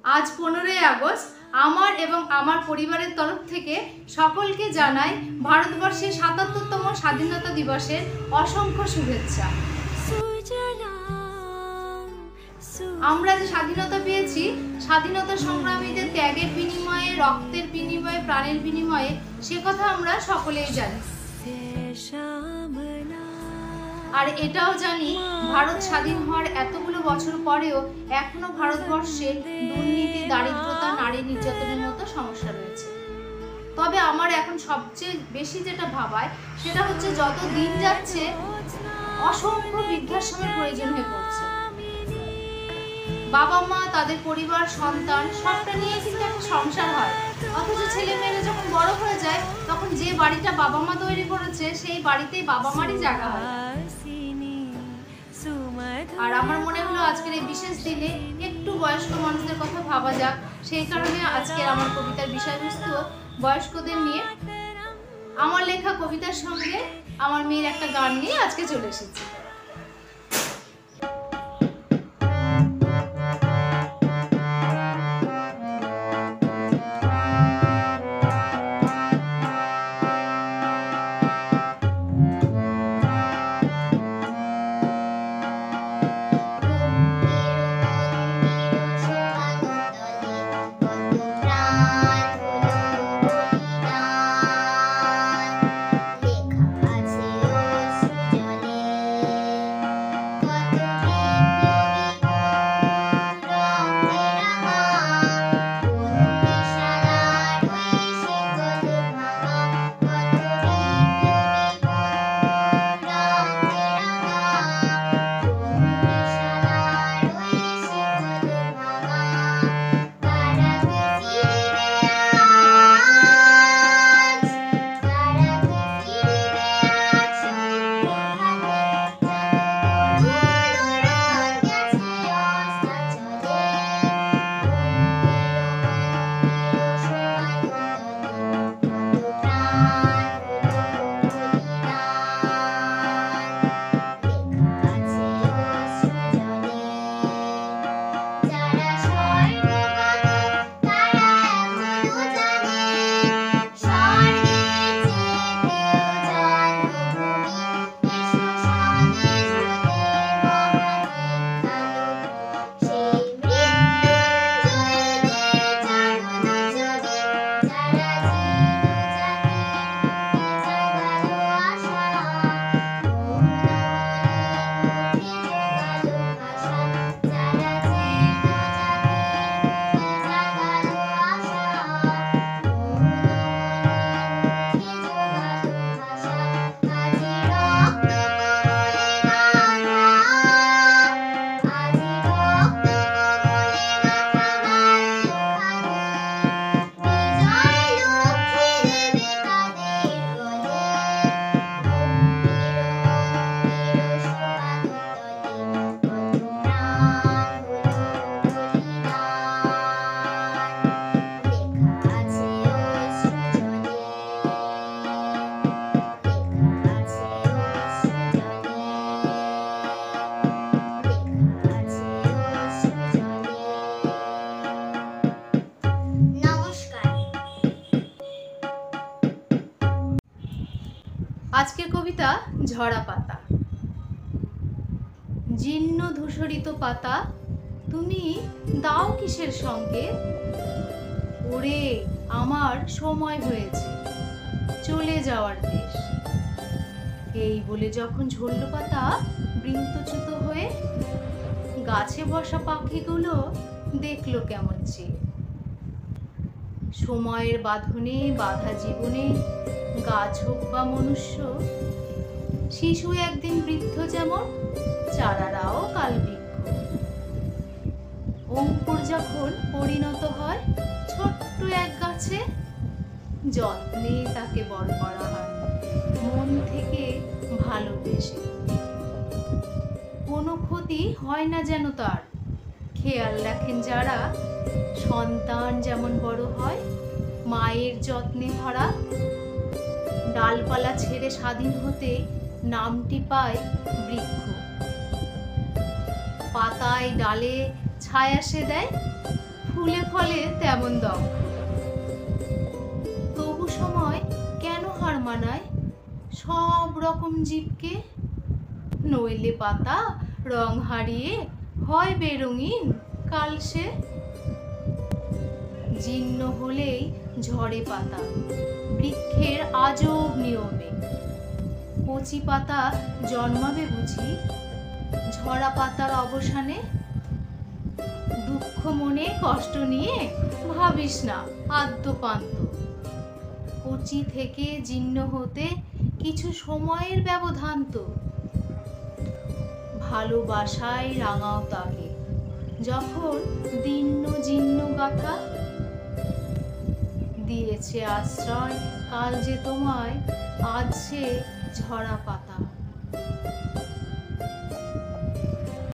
आज 15 আগস্ট আমার এবং আমার পরিবারের তরফ থেকে সকলকে জানাই ভারতবর্ষের ৭৭তম স্বাধীনতা দিবসের অসংখ্য শুভেচ্ছা। আমরা যে স্বাধীনতা পেয়েছি, স্বাধীনতা সংগ্রামীদের ত্যাগের বিনিময়ে, রক্তের বিনিময়ে, প্রাণের বিনিময়ে, সে কথা আমরা সকলেই জানি। আর এটাও জানি ভারত স্বাধীন হওয়ার এতগুলো বছর পরেও এখনো ভারতবর্ষে দুর্নীতি, দারিদ্রতা, নারী নির্যাতনের মতো সমস্যা রয়েছে। তবে আমার এখন সবচেয়ে বেশি যেটা ভাবায় সেটা হচ্ছে যত দিন যাচ্ছে অসংখ্য বৃদ্ধাশ্রমের প্রয়োজন হয়ে পড়ছে। বাবা মা, তাদের পরিবার, সন্তান সবটা নিয়ে কিন্তু একটা সংসার হয়, অথচ ছেলে মেয়েরা যখন বড় হয়ে যায় তখন যে বাড়িটা বাবা মা তৈরি করেছে সেই বাড়িতেই বাবা মারই জায়গা হয়। আর আমার মনে হলো আজকের এই বিশেষ দিনে একটু বয়স্ক মানুষদের কথা ভাবা যাক, সেই কারণে আজকের আমার কবিতার বিষয়বস্তু বয়স্কদের নিয়ে। আমার লেখা কবিতার সঙ্গে আমার মেয়ের একটা গান নিয়ে আজকে চলে এসেছি। আজকের কবিতা ঝরা পাতা। জীর্ণ ধূসরিত পাতা, তুমি দাও কিসের সঙ্গে? ওরে আমার সময় হয়েছে চলে যাওয়ার দেশ। এই বলে যখন ঝরল পাতা বৃন্তচ্যুত হয়ে, গাছে বসা পাখিগুলো দেখলো কেমন চেয়ে। সময়ের বাঁধনে বাঁধা জীবনে, গাছ হোক বা মনুষ্য, শিশু একদিন বৃদ্ধ যেমন, চারারাও কাল বৃক্ষ। অঙ্কুর যখন পরিণত হয় ছোট্ট এক গাছে, যত্নে তাকে বড় করা হয় মন থেকে ভালোবেসে। কোনো ক্ষতি হয় না যেন তার, খেয়াল রাখেন যারা। সন্তান যেমন বড় হয় মায়ের যত্নে ভরা, ডালপালা ছেড়ে স্বাধীন হতে নামটি পায় বৃক্ষ। পাতায় ডালে ছায়া সে দেয়, ফুলে ফলে তেমন দক্ষ। তবু সময় কেন হার মানায় সব রকম জীবকে? নইলে পাতা রং হারিয়ে হয় বেরঙিন কাল সে। জীর্ণ হলেই ঝরে পাতা বৃক্ষের আজব নিয়মে। কচি পাতা জন্মাবে বুঝি ঝরা পাতার অবসানে? দুঃখ মনে কষ্ট নিয়ে ভাবিস না আদ্যপান্ত। কচি থেকে জীর্ণ হতে কিছু সময়ের ব্যবধান তো। ভালোবাসায় রাঙাও তাকে যখন দীর্ণ জীর্ণ গাথা। দিয়েছে আশ্রয় কাল যে তোমায়, আজ সে ঝরা পাতা।